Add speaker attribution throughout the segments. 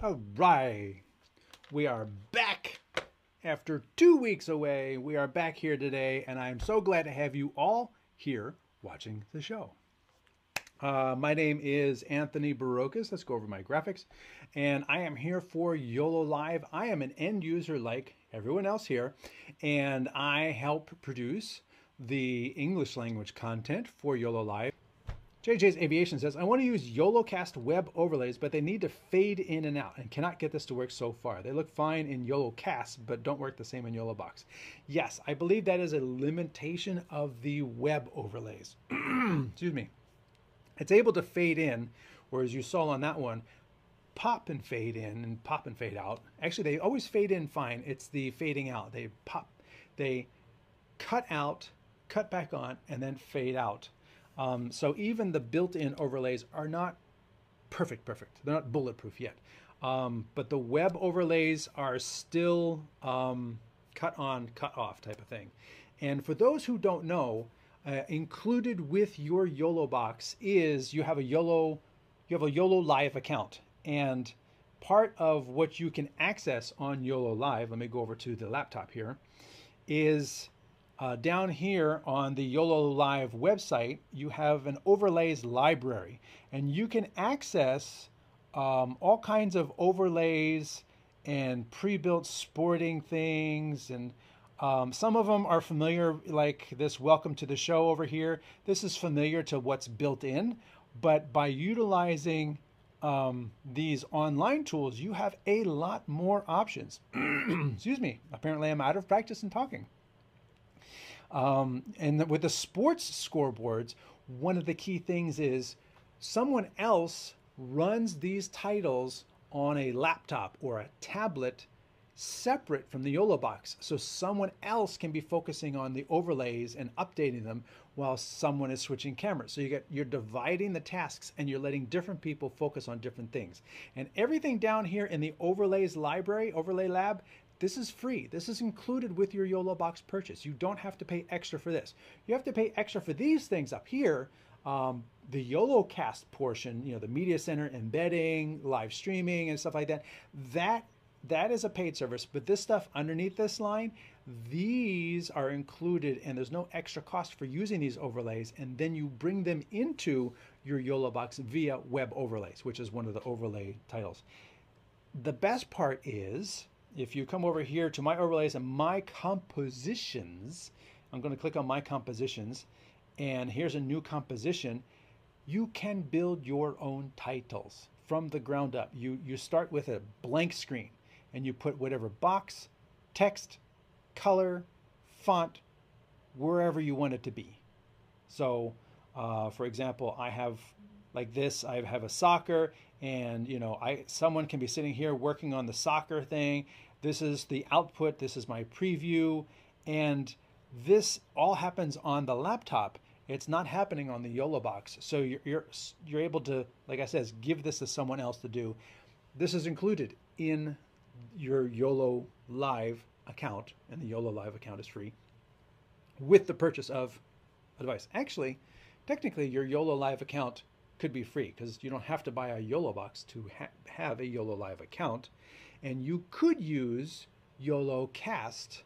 Speaker 1: All right, we are back after 2 weeks away. We are back here today, and I'm so glad to have you all here watching the show. My name is Anthony Barocas. Let's go over my graphics. And I am here for YOLO Live. I am an end user like everyone else here, and I help produce the English language content for YOLO Live. JJ's Aviation says, I want to use YOLOcast web overlays, but they need to fade in and out and cannot get this to work so far. They look fine in YOLOcast, but don't work the same in YOLObox. Yes, I believe that is a limitation of the web overlays. Excuse me. It's able to fade in, whereas you saw on that one, pop and fade in and pop and fade out. Actually, they always fade in fine. It's the fading out. They pop, they cut out, cut back on, and then fade out. So even the built-in overlays are not perfect. They're not bulletproof yet. But the web overlays are still cut on, cut off type of thing. And for those who don't know, included with your YOLO box is you have a YOLO Live account. And part of what you can access on YOLO Live, let me go over to the laptop here, is down here on the YOLO Live website, you have an overlays library, and you can access all kinds of overlays and pre-built sporting things, and some of them are familiar, like this welcome to the show over here. This is familiar to what's built in, but by utilizing these online tools, you have a lot more options. Excuse me, apparently I'm out of practice in talking. And with the sports scoreboards, one of the key things is someone else runs these titles on a laptop or a tablet separate from the YOLO box. So someone else can be focusing on the overlays and updating them while someone is switching cameras. So you're dividing the tasks and you're letting different people focus on different things. And everything down here in the overlays library, overlay lab, this is free. This is included with your YOLO box purchase. You don't have to pay extra for this. You have to pay extra for these things up here. The YOLOcast portion, the media center embedding, live streaming and stuff like that, that is a paid service. But this stuff underneath this line, these are included and there's no extra cost for using these overlays. And then you bring them into your YOLO box via web overlays, which is one of the overlay titles. The best part is, if you come over here to my overlays and my compositions, I'm going to click on my compositions, and here's a new composition. You can build your own titles from the ground up. You start with a blank screen and you put whatever box, text, color, font, wherever you want it to be. So for example, I have like this, I have a soccer, and someone can be sitting here working on the soccer thing. This is the output, this is my preview, and this all happens on the laptop. It's not happening on the YOLO box. So you're able to, like I said, give this to someone else to do. This is included in your YOLO Live account, and the YOLO Live account is free with the purchase of a device. Actually, technically your YOLO Live account could be free because you don't have to buy a YOLO box to have a YOLO Live account, and you could use YOLOcast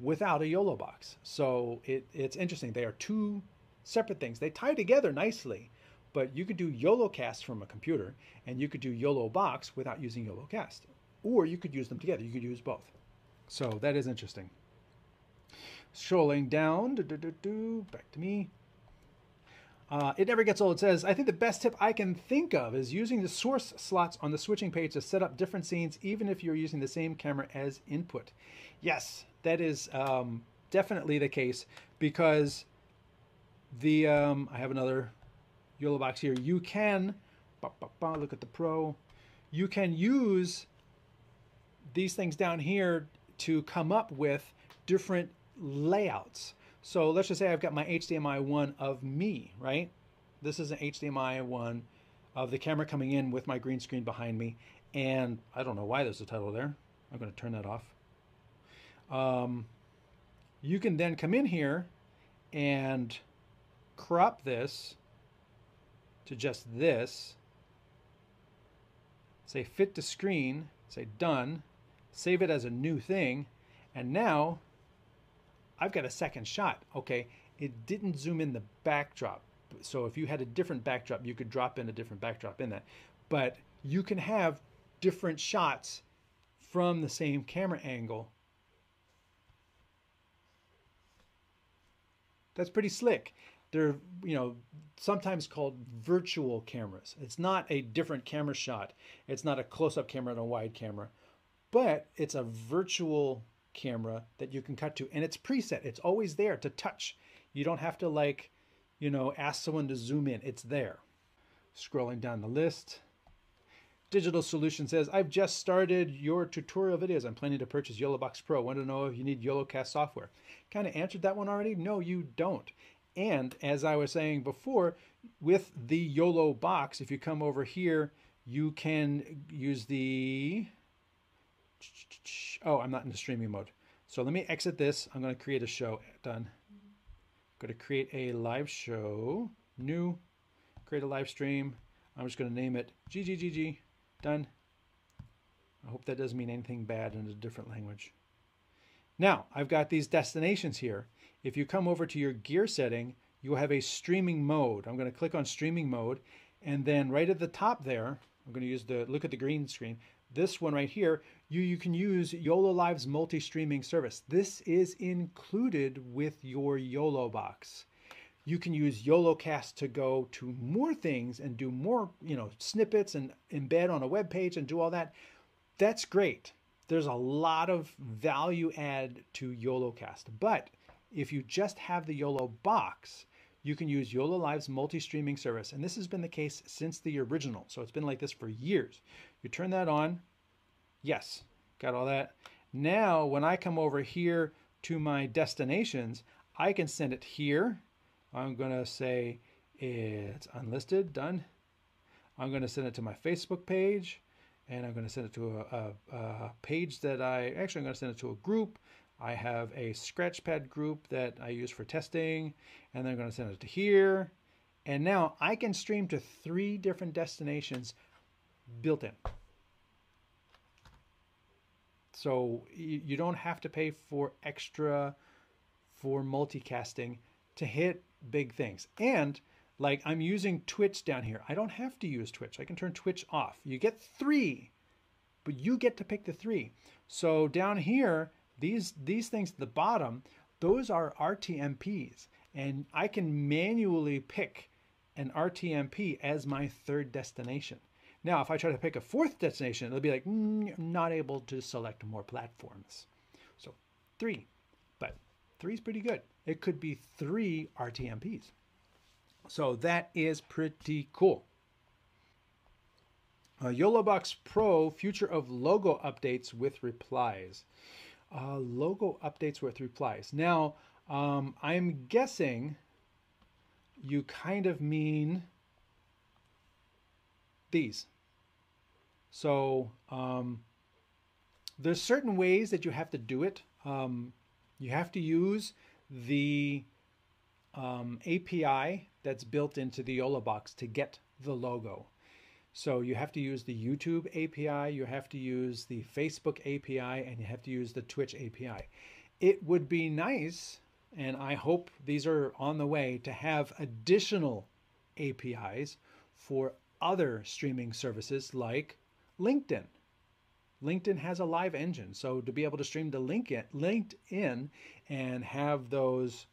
Speaker 1: without a YOLO box. So it's interesting. They are two separate things. They tie together nicely, but you could do YOLOcast from a computer and you could do YOLO box without using YOLOcast, or you could use them together. You could use both. So that is interesting. Scrolling down, back to me. It never gets old. It says, I think the best tip I can think of is using the source slots on the switching page to set up different scenes, even if you're using the same camera as input. Yes, that is definitely the case, because the I have another YOLO box here. You can, look at the Pro, you can use these things down here to come up with different layouts. So let's just say I've got my HDMI 1 of me, right? This is an HDMI 1 of the camera coming in with my green screen behind me. And I don't know why there's a title there. I'm going to turn that off. You can then come in here and crop this to just this. say fit to screen, say done, save it as a new thing, and now I've got a second shot. Okay, it didn't zoom in the backdrop. So if you had a different backdrop, you could drop in a different backdrop in that. But you can have different shots from the same camera angle. That's pretty slick. They're, sometimes called virtual cameras. It's not a different camera shot. It's not a close-up camera and a wide camera, but it's a virtual camera that you can cut to, and it's preset. It's always there to touch. You don't have to ask someone to zoom in. It's there. Scrolling down the list. Digital Solution says, I've just started your tutorial videos. I'm planning to purchase YOLOBox Pro. Want to know if you need YOLOcast software. Kind of answered that one already. No, you don't. And as I was saying before, with the YOLO box, if you come over here, you can use the... Oh, I'm not in the streaming mode. So let me exit this. I'm going to create a show. Done. I'm going to create a live show. New. Create a live stream. I'm just going to name it GGGG. Done. I hope that doesn't mean anything bad in a different language. Now, I've got these destinations here. If you come over to your gear setting, you'll have a streaming mode. I'm going to click on streaming mode, and then right at the top there, I'm going to use look at the green screen. This one right here, you can use YOLO Live's multi-streaming service. This is included with your YOLO box. You can use YOLOcast to go to more things and do more, snippets and embed on a web page and do all that. That's great. There's a lot of value add to YOLOcast. But if you just have the YOLO box, you can use YOLO Live's multi-streaming service. And this has been the case since the original. So it's been like this for years. You turn that on. Yes, got all that. Now, when I come over here to my destinations, I can send it here. I'm going to say it's unlisted, done. I'm going to send it to my Facebook page, and I'm going to send it to a page that I'm going to send it to a group. I have a Scratchpad group that I use for testing, and then I'm going to send it to here. And now I can stream to 3 different destinations built in. So you don't have to pay for extra for multicasting to hit big things. And like I'm using Twitch down here. I don't have to use Twitch. I can turn Twitch off. You get 3, but you get to pick the 3. So down here, these things at the bottom, those are RTMPs. And I can manually pick an RTMP as my 3rd destination. Now, if I try to pick a 4th destination, it'll be like, not able to select more platforms. So 3, but 3 is pretty good. It could be 3 RTMPs. So that is pretty cool. YOLOBox Pro, future of logo updates with replies. Logo updates with replies. Now, I'm guessing you kind of mean these. So there's certain ways that you have to do it. You have to use the API that's built into the YOLOBox to get the logo. So you have to use the YouTube API, you have to use the Facebook API, and you have to use the Twitch API. It would be nice, and I hope these are on the way, to have additional APIs for other streaming services like LinkedIn. LinkedIn has a live engine, so to be able to stream to LinkedIn and have those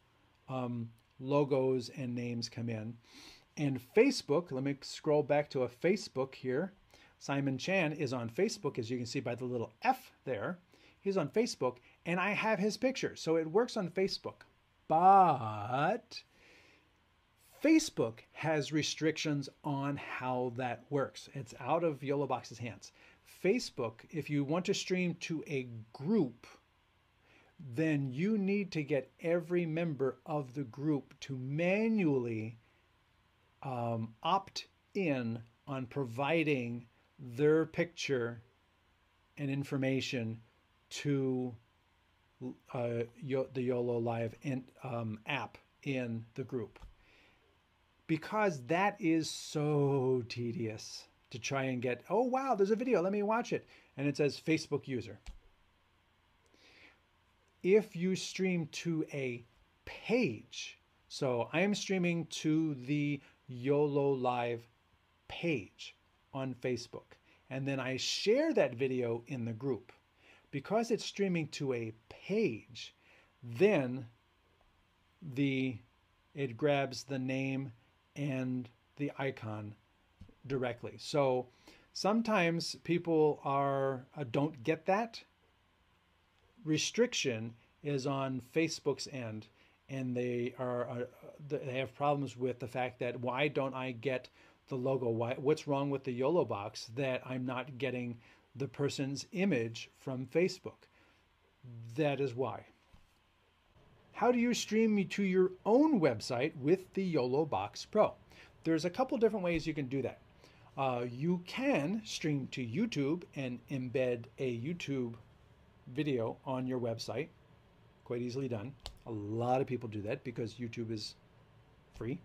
Speaker 1: logos and names come in. And Facebook, let me scroll back to a Facebook here. Simon Chan is on Facebook, as you can see by the little F there. He's on Facebook, and I have his picture, so it works on Facebook. But Facebook has restrictions on how that works. It's out of YOLOBox's hands. Facebook, if you want to stream to a group, then you need to get every member of the group to manually opt in on providing their picture and information to the YOLO Live app in the group. Because that is so tedious to try and get, oh, wow, there's a video, let me watch it. And it says Facebook user. If you stream to a page, so I am streaming to the YOLO Live page on Facebook, and then I share that video in the group. Because it's streaming to a page, then it grabs the name and the icon directly. So sometimes people don't get that. Restriction is on Facebook's end, and they have problems with the fact that, why don't I get the logo? What's wrong with the YOLO box that I'm not getting the person's image from Facebook? That is why. How do you stream to your own website with the YOLO Box Pro? There's a couple different ways you can do that. You can stream to YouTube and embed a YouTube video on your website. Quite easily done. A lot of people do that because YouTube is free,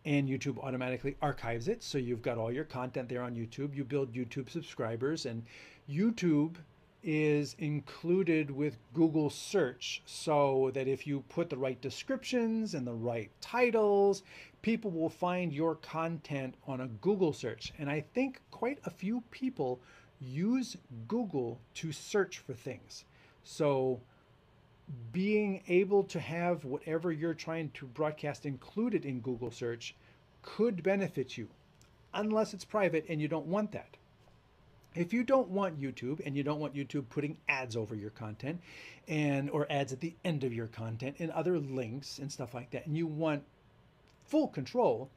Speaker 1: and YouTube automatically archives it. So you've got all your content there on YouTube. You build YouTube subscribers, and YouTube is included with Google search, so that if you put the right descriptions and the right titles, people will find your content on a Google search. And I think quite a few people use Google to search for things. So being able to have whatever you're trying to broadcast included in Google search could benefit you, unless it's private and you don't want that. If you don't want YouTube, and you don't want YouTube putting ads over your content, or ads at the end of your content and other links and stuff like that, and you want full control,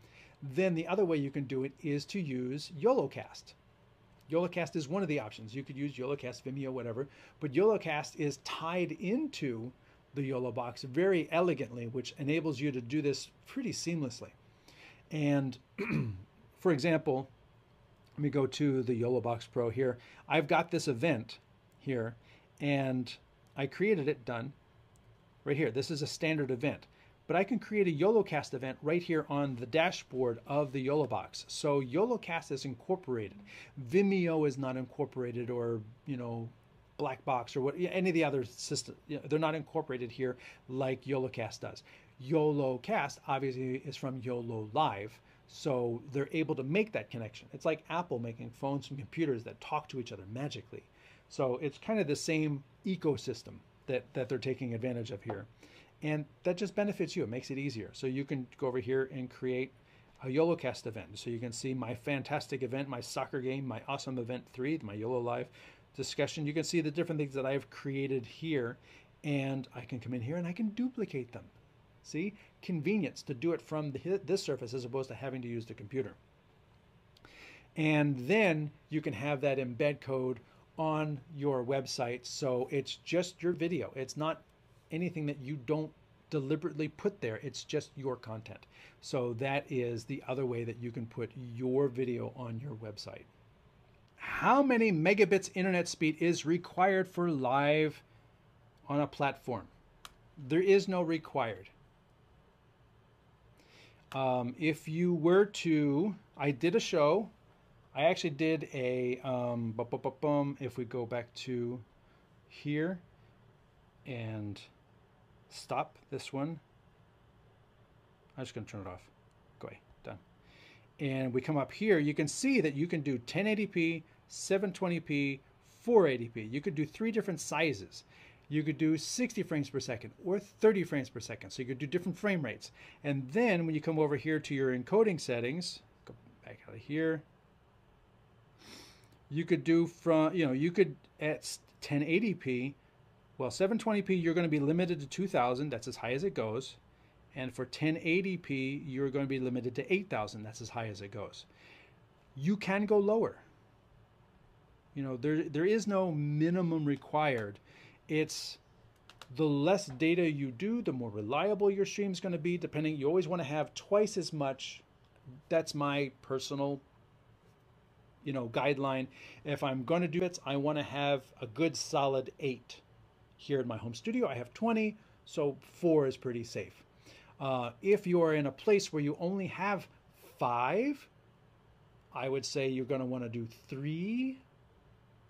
Speaker 1: then the other way you can do it is to use YOLOcast. YOLOcast is one of the options. You could use YOLOcast, Vimeo, whatever, but YOLOcast is tied into the YOLO box very elegantly, which enables you to do this pretty seamlessly. And for example, let me go to the YOLO Box Pro here. I've got this event here, and I created it, done, right here. This is a standard event, but I can create a YOLOcast event right here on the dashboard of the YOLO box. So YOLOcast is incorporated. Vimeo is not incorporated, or, Black Box or any of the other systems. They're not incorporated here like YOLOcast does. YOLOcast obviously is from YOLO Live, so they're able to make that connection. It's like Apple making phones and computers that talk to each other magically. So it's kind of the same ecosystem that they're taking advantage of here. And that just benefits you. It makes it easier. So you can go over here and create a YOLOcast event. So you can see my fantastic event, my soccer game, my awesome event 3, my YOLO Live discussion. You can see the different things that I've created here, and I can come in here and I can duplicate them. See? Convenience to do it from this surface as opposed to having to use the computer. And then you can have that embed code on your website, so it's just your video. It's not anything that you don't deliberately put there. It's just your content. So that is the other way that you can put your video on your website. How many megabits internet speed is required for live on a platform? There is no required. If you were to, I did a show. I actually did a, if we go back to here and stop this one. I'm just going to turn it off. Go away. Done. And we come up here, you can see that you can do 1080p, 720p, 480p. You could do 3 different sizes. You could do 60 frames per second or 30 frames per second. So you could do different frame rates. And then when you come over here to your encoding settings, go back out of here, you could do from, you could at 1080p, well, 720p, you're going to be limited to 2000. That's as high as it goes. And for 1080p, you're going to be limited to 8000. That's as high as it goes. You can go lower. There is no minimum required. It's the less data you do, the more reliable your stream is going to be, depending. You always want to have twice as much. That's my personal, guideline. If I'm going to do bits, I want to have a good solid 8. Here in my home studio, I have 20, so 4 is pretty safe. If you're in a place where you only have 5, I would say you're going to want to do 3,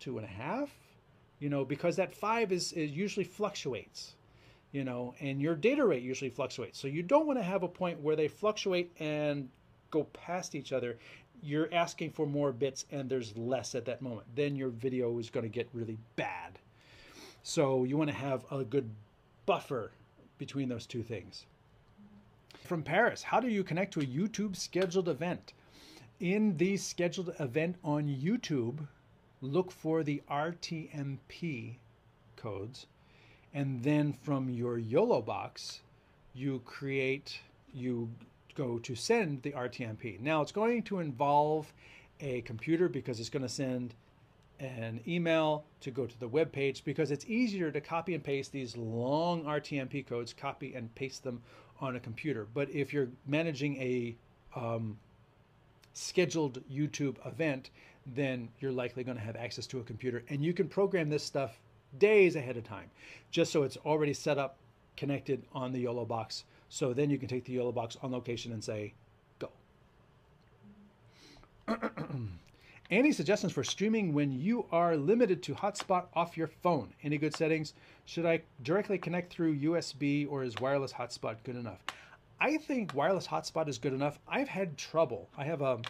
Speaker 1: 2.5, because that 5 is usually fluctuates, and your data rate usually fluctuates. So you don't want to have a point where they fluctuate and go past each other. You're asking for more bits and there's less at that moment. Then your video is going to get really bad. So you want to have a good buffer between those two things. From Paris, how do you connect to a YouTube scheduled event? In the scheduled event on YouTube, look for the RTMP codes. And then from your YOLO box, you go to send the RTMP. Now it's going to involve a computer because it's going to send an email to go to the web page, because it's easier to copy and paste these long RTMP codes, copy and paste them on a computer. But if you're managing a scheduled YouTube event, then you're likely going to have access to a computer, and you can program this stuff days ahead of time, just so it's already set up, connected on the YOLO box. So then you can take the YOLO box on location and say, go. Any suggestions for streaming when you are limited to hotspot off your phone? Any good settings? Should I directly connect through USB, or is wireless hotspot good enough? I think wireless hotspot is good enough. I've had trouble. I have a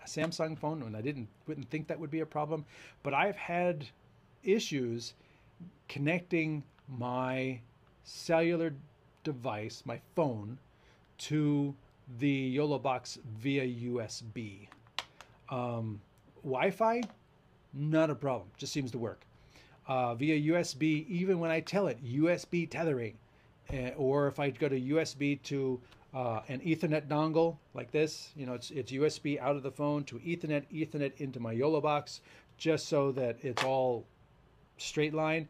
Speaker 1: Samsung phone, and I wouldn't think that would be a problem, but I've had issues connecting my cellular device, my phone, to the YOLO box via USB. Wi-Fi, not a problem, just seems to work. Via USB, even when I tell it USB tethering, or if I go to USB to an Ethernet dongle like this, it's USB out of the phone to Ethernet into my YOLO box, just so that it's all straight line.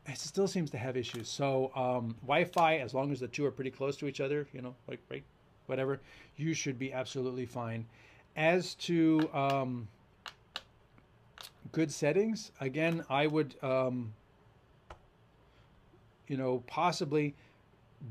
Speaker 1: It still seems to have issues. So Wi-Fi, as long as the two are pretty close to each other, right, whatever, you should be absolutely fine. As to good settings, again, I would, possibly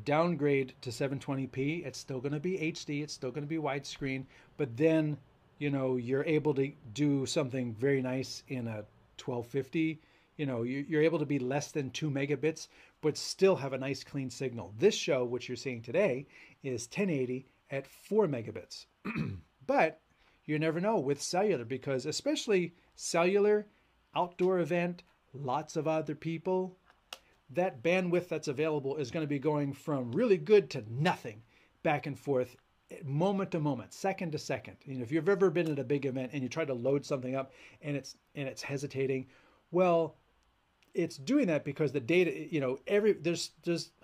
Speaker 1: downgrade to 720p. It's still going to be HD. It's still going to be widescreen. But then, you're able to do something very nice in a 1250. You're able to be less than 2 megabits, but still have a nice clean signal. This show, which you're seeing today, is 1080 at 4 megabits. But you never know with cellular, because especially cellular, outdoor event, lots of other people, that bandwidth that's available is going to be going from really good to nothing, back and forth, moment to moment, second to second. If you've ever been at a big event and you try to load something up and it's hesitating, well, it's doing that because the data, there's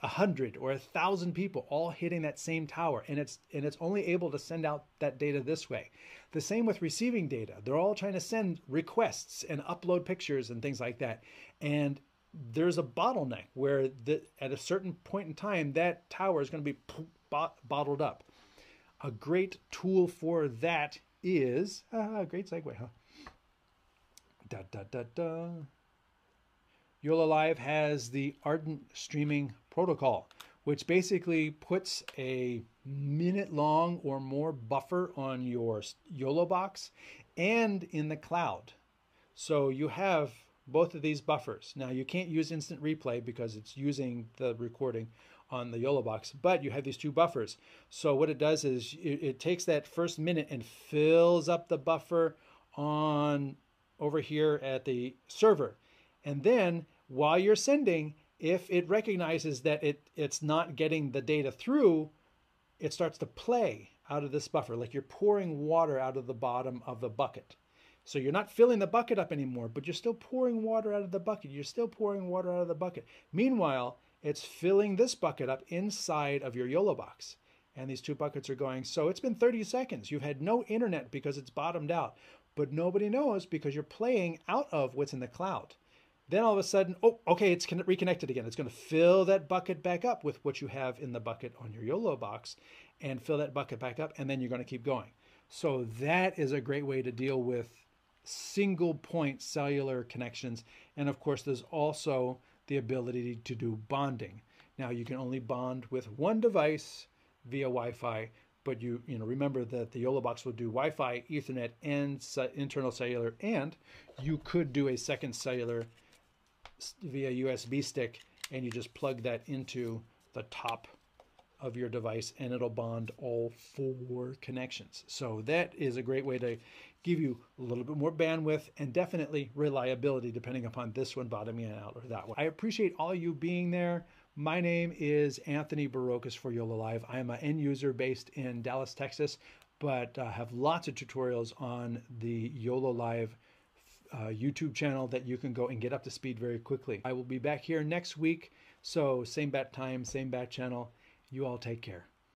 Speaker 1: 100 or 1,000 people all hitting that same tower, and it's only able to send out that data this way. The same with receiving data. They're all trying to send requests and upload pictures and things like that. And there's a bottleneck where at a certain point in time, that tower is going to be bottled up. A great tool for that is, great segue, huh? YOLO Live has the Ardent Streaming Protocol, which basically puts a minute-long or more buffer on your YOLO box and in the cloud. So you have both of these buffers. Now, you can't use instant replay because it's using the recording on the YOLO box, but you have these two buffers. So what it does is it takes that first minute and fills up the buffer on over here at the server. And then while you're sending, if it recognizes that it's not getting the data through, it starts to play out of this buffer, like you're pouring water out of the bottom of the bucket. So you're not filling the bucket up anymore, but you're still pouring water out of the bucket. You're still pouring water out of the bucket. Meanwhile, it's filling this bucket up inside of your YOLO box. And these two buckets are going. So it's been 30 seconds. You've had no internet because it's bottomed out. But nobody knows because you're playing out of what's in the cloud. Then all of a sudden, oh, okay, it's reconnected again. It's going to fill that bucket back up with what you have in the bucket on your YOLO box and fill that bucket back up, and then you're going to keep going. So that is a great way to deal with single point cellular connections. And of course, there's also the ability to do bonding. Now, you can only bond with one device via Wi-Fi, but you know, remember that the YOLO box will do Wi-Fi, Ethernet, and internal cellular, and you could do a second cellular via USB stick, and you just plug that into the top of your device and it'll bond all 4 connections. So that is a great way to give you a little bit more bandwidth and definitely reliability depending upon this one bottoming out or that one. I appreciate all you being there. My name is Anthony Barocas for YOLO Live. I am an end user based in Dallas, Texas, but have lots of tutorials on the YOLO Live YouTube channel that you can go and get up to speed very quickly. I will be back here next week. So same bat time, same bat channel. You all take care.